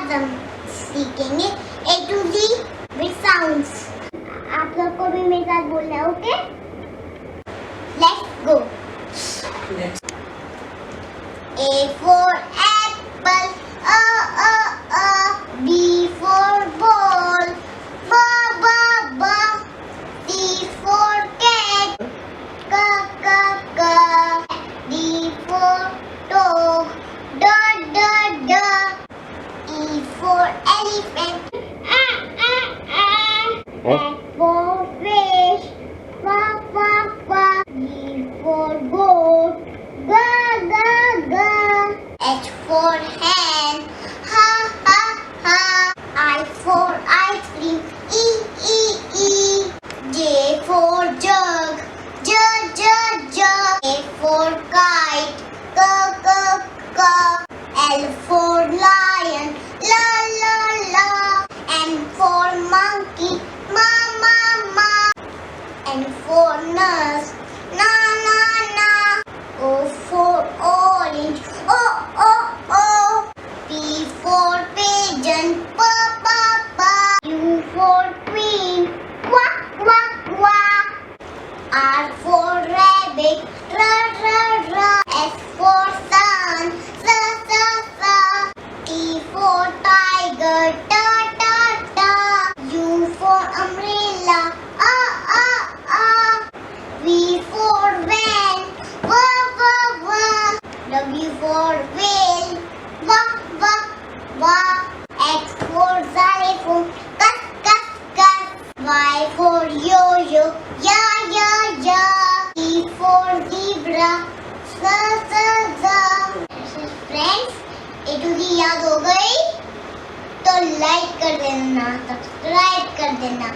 आज हम सीखेंगे A to Z with sounds। आप सबको भी मेरे साथ बोलना है, okay? Let's go। A for apple, B for ball, B, B, B, C for cat, C, D for dog, D, D, D, E for elephant, F for fish, F, F, F, G for goat, G, G, G, H for hen, H, H, H, I for ice cream, E, E, E, J for jug, J, J, J, K for kite, K, K, K, L for lion, L, L, L, M for monkey, M, M, M, N for nurse, N, N, N, O for orange, O, O, O, P for pigeon, P, P, P, U for queen, Quack, quack, quack, R for rabbit, R, R, R, S for sun, S, S, S, T for tiger, T, T, T, U for umbrella, A, A, A, V for van, V, V, V, W for whale, W, W, W, X for xylophone, Cus, Cus, Cus, Y for yo-yo, Ya, Ya, Ya, Z for zebra, Z, Z, Z। Friends, A to Z याद हो गई? तो like कर देना, subscribe कर देना।